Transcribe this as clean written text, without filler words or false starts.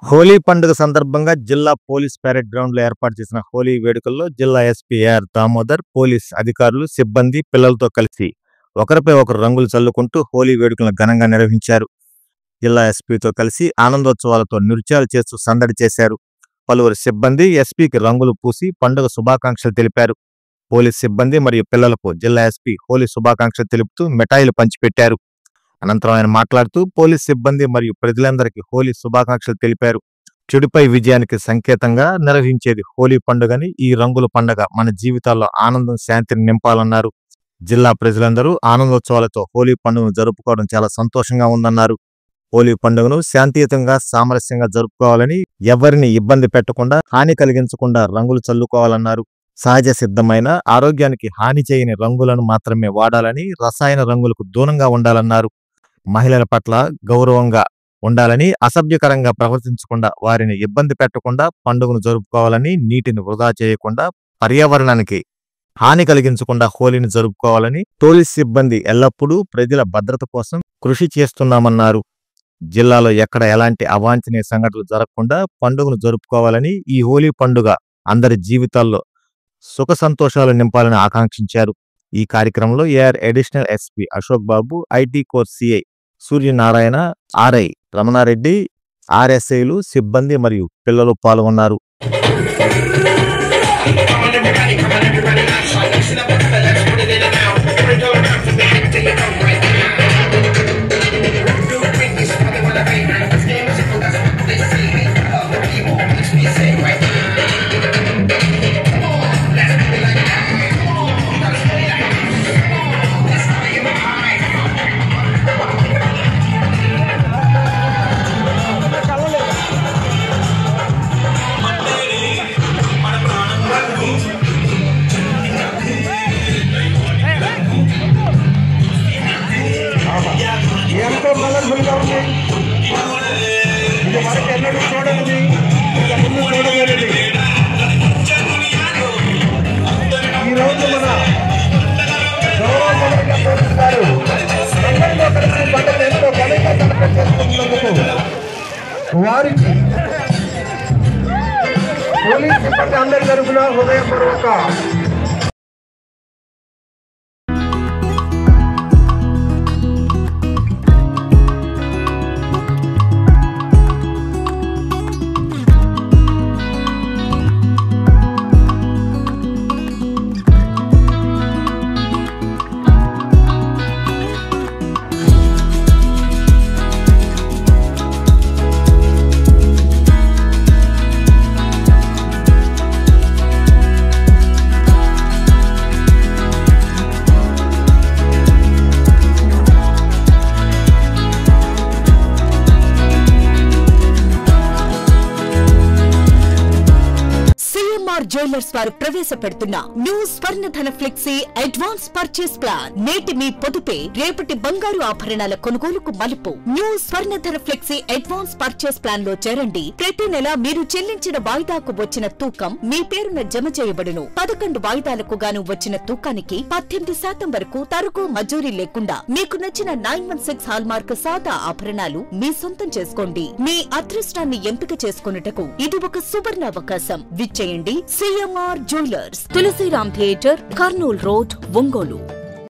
హోలీ పండుగ సందర్భంగా జిల్లా పోలీస్ పరేడ్ గ్రౌండ్ లో ఏర్పాటు చేసిన హోలీ వేడుకల్లో జిల్లా ఎస్పీ ఏఆర్ దామోదర్, పోలీస్ అధికారులు, సిబ్బంది, పిల్లలతో కలిసి ఒకరిపై ఒకరు రంగులు చల్లుకుంటూ హోలీ వేడుకలను ఘనంగా నిర్వహించారు. జిల్లా ఎస్పీతో కలిసి ఆనందోత్సవాలతో నృత్యాలు చేస్తూ సందడి చేశారు. పలువురు సిబ్బంది ఎస్పీకి రంగులు పూసి పండుగ శుభాకాంక్షలు తెలిపారు. పోలీస్ సిబ్బంది మరియు పిల్లలకు జిల్లా ఎస్పీ హోలీ శుభాకాంక్షలు తెలుపుతూ మిఠాయిలు పంచిపెట్టారు. అనంతరం ఆయన మాట్లాడుతూ పోలీస్ సిబ్బంది మరియు ప్రజలందరికీ హోలీ శుభాకాంక్షలు తెలిపారు. చెడుపై విజయానికి సంకేతంగా నిర్వహించేది హోలీ పండుగని, ఈ రంగుల పండుగ మన జీవితాల్లో ఆనందం, శాంతిని నింపాలన్నారు. జిల్లా ప్రజలందరూ ఆనందోత్సవాలతో హోలీ పండుగను జరుపుకోవడం చాలా సంతోషంగా ఉందన్నారు. హోలీ పండుగను శాంతియుతంగా, సామరస్యంగా జరుపుకోవాలని, ఎవరిని ఇబ్బంది పెట్టకుండా, హాని కలిగించకుండా రంగులు చల్లుకోవాలన్నారు. సహజ సిద్ధమైన, ఆరోగ్యానికి హాని చేయని రంగులను మాత్రమే వాడాలని, రసాయన రంగులకు దూరంగా ఉండాలన్నారు. మహిళల పట్ల గౌరవంగా ఉండాలని, అసభ్యకరంగా ప్రవర్తించకుండా, వారిని ఇబ్బంది పెట్టకుండా పండుగను జరుపుకోవాలని, నీటిని వృధా చేయకుండా, పర్యావరణానికి హాని కలిగించకుండా హోలీని జరుపుకోవాలని, పోలీస్ సిబ్బంది ఎల్లప్పుడూ ప్రజల భద్రత కోసం కృషి చేస్తున్నామన్నారు. జిల్లాలో ఎక్కడ ఎలాంటి అవాంఛనీయ సంఘటనలు జరగకుండా పండుగను జరుపుకోవాలని, ఈ హోలీ పండుగ అందరి జీవితాల్లో సుఖ సంతోషాలు నింపాలని ఆకాంక్షించారు. ఈ కార్యక్రమంలో AR additional SP Ashok Babu, IT core CI Suryanarayana, RI Ramana Reddy, ఆర్ఎస్ఐలు, సిబ్బంది మరియు పిల్లలు పాల్గొన్నారు. ఎంతో కలర్ఫుల్గా ఉంది. ఇది మనకి ఎన్నడూ చూడనిది, ఇక ముందు చూడగలిది. ఈరోజు మన గౌరవ మొదటిగా పోతున్నారు అందరితో కలిసి పండుగ ఎంతో ఘనంగా సెలబ్రేట్ చేసుకుంటున్నందుకు వారికి పోలీస్ సిబ్బంది అందరి తరఫున హృదయపూర్వక జ్యువెలర్స్ వారు ప్రవేశపెడుతున్న new Swarnadhana flexi advance purchase plan. నేటి మీ పొదుపే రేపటి బంగారు ఆభరణాల కొనుగోలుకు మలుపు. New Swarnadhana flexi advance purchase plan లో చేరండి. ప్రతి నెల మీరు చెల్లించిన వాయిదాకు వచ్చిన తూకం మీ పేరున జమ చేయబడును. 11 వాయిదాలకు గాను వచ్చిన తూకానికి 18% వరకు తరుగు మజూరీ లేకుండా మీకు నచ్చిన 916 హాల్మార్క్ సాదా ఆభరణాలు మీ సొంతం చేసుకోండి. మీ అదృష్టాన్ని ఎంపిక చేసుకున్నటకు ఇది ఒక సువర్ణ అవకాశం. విచ్చేయండి CMR jewellers, Tulasiram theatre, Kurnool road, Ongole.